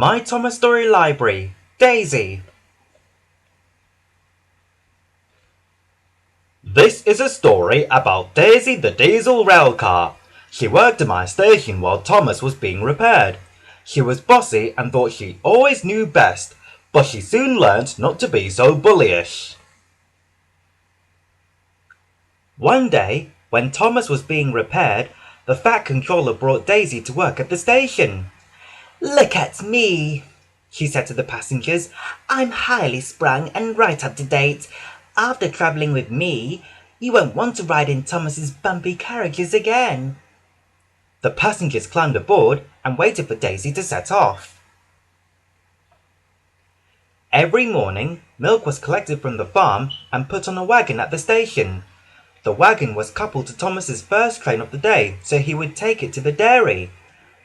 My Thomas Story Library, Daisy. This is a story about Daisy the diesel rail car. She worked at my station while Thomas was being repaired. She was bossy and thought she always knew best, but she soon learnt not to be so bullyish. One day, when Thomas was being repaired, the Fat Controller brought Daisy to work at the station. "Look at me," she said to the passengers. "I'm highly sprung and right up to date. After travelling with me, you won't want to ride in Thomas's bumpy carriages again." The passengers climbed aboard and waited for Daisy to set off. Every morning, milk was collected from the farm and put on a wagon at the station. The wagon was coupled to Thomas's first train of the day, so he would take it to the dairy.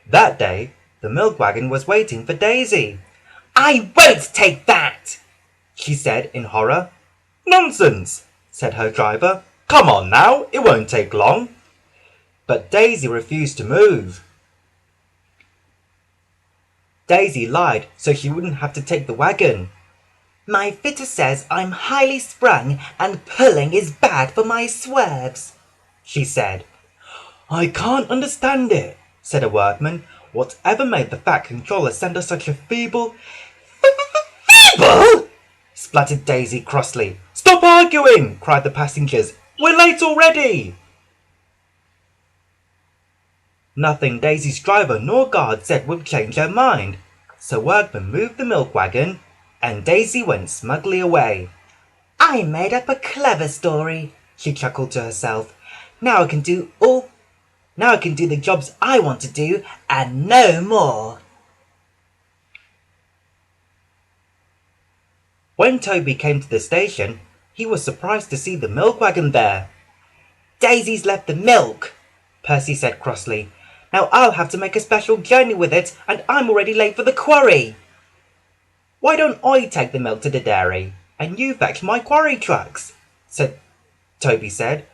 That day, the milk wagon was waiting for Daisy. "I won't take that!" she said in horror. "Nonsense," said her driver. "Come on now, it won't take long." But Daisy refused to move. Daisy lied so she wouldn't have to take the wagon. "My fitter says I'm highly sprung and pulling is bad for my swerves," she said. "I can't understand it," said a workman. "Whatever made the Fat Controller send us such a feeble—" "Feeble!" spluttered Daisy crossly. "Stop arguing!" cried the passengers. "We're late already!" Nothing Daisy's driver nor guard said would change her mind, so workmen moved the milk wagon, and Daisy went smugly away. "I made up a clever story," she chuckled to herself. Now I can do the jobs I want to do, and no more." When Toby came to the station, he was surprised to see the milk wagon there. "Daisy's left the milk," Percy said crossly. "Now I'll have to make a special journey with it, and I'm already late for the quarry." "Why don't I take the milk to the dairy, and you fetch my quarry trucks?" Toby said.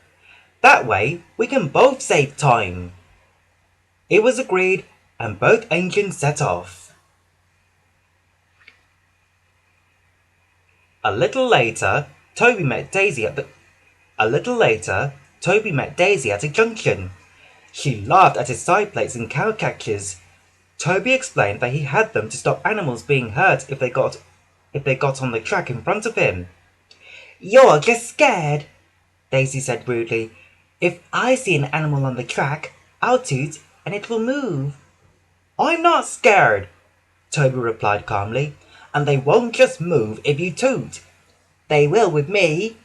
"That way we can both save time." It was agreed, and both engines set off. A little later, Toby met Daisy at a junction. She laughed at his side plates and cow catchers. Toby explained that he had them to stop animals being hurt if they got on the track in front of him. "You're just scared," Daisy said rudely. "If I see an animal on the track, I'll toot and it will move." "I'm not scared," Toby replied calmly. "And they won't just move if you toot." "They will with me,"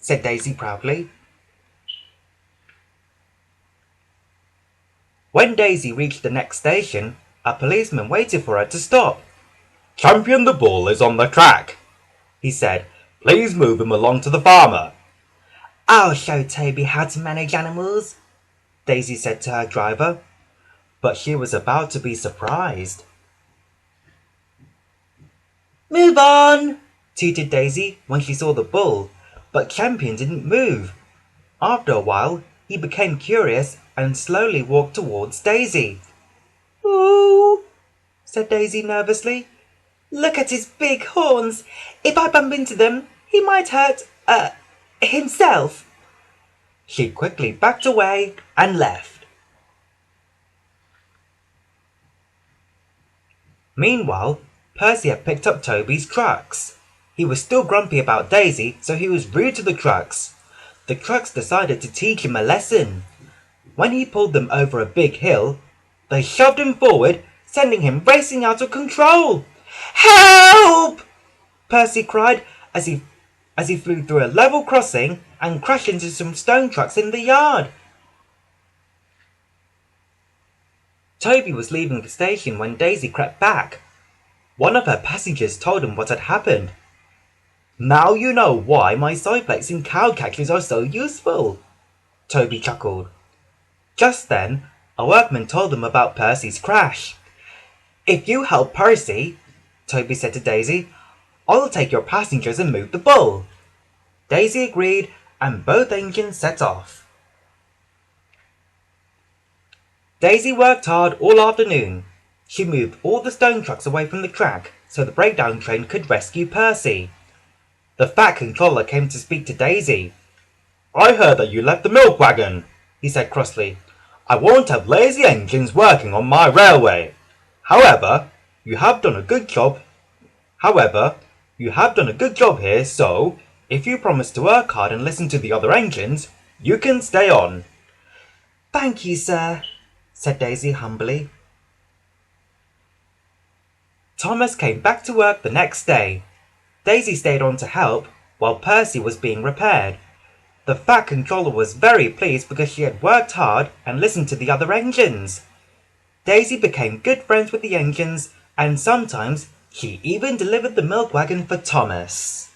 said Daisy proudly. When Daisy reached the next station, a policeman waited for her to stop. "Champion the Bull is on the track," he said. "Please move him along to the farmer." "I'll show Toby how to manage animals," Daisy said to her driver. But she was about to be surprised. "Move on," tooted Daisy when she saw the bull, but Champion didn't move. After a while, he became curious and slowly walked towards Daisy. "Ooh," said Daisy nervously. "Look at his big horns. If I bump into them, he might hurt, himself." She quickly backed away and left. Meanwhile, Percy had picked up Toby's trucks. He was still grumpy about Daisy, so he was rude to the trucks. The trucks decided to teach him a lesson. When he pulled them over a big hill, they shoved him forward, sending him racing out of control. "Help!" Percy cried as he flew through a level crossing and crashed into some stone trucks in the yard. Toby was leaving the station when Daisy crept back. One of her passengers told him what had happened. "Now you know why my side plates and cow catchers are so useful," Toby chuckled. Just then, a workman told them about Percy's crash. "If you help Percy," Toby said to Daisy, "I'll take your passengers and move the bull." Daisy agreed, and both engines set off. Daisy worked hard all afternoon. She moved all the stone trucks away from the track so the breakdown train could rescue Percy. The fat controller came to speak to Daisy. "I heard that you left the milk wagon," he said crossly. "I won't have lazy engines working on my railway. However, you have done a good job. Here, so if you promise to work hard and listen to the other engines, you can stay on." "Thank you, sir," said Daisy humbly. Thomas came back to work the next day. Daisy stayed on to help while Percy was being repaired. The fat controller was very pleased because she had worked hard and listened to the other engines. Daisy became good friends with the engines, and sometimes she even delivered the milk wagon for Thomas.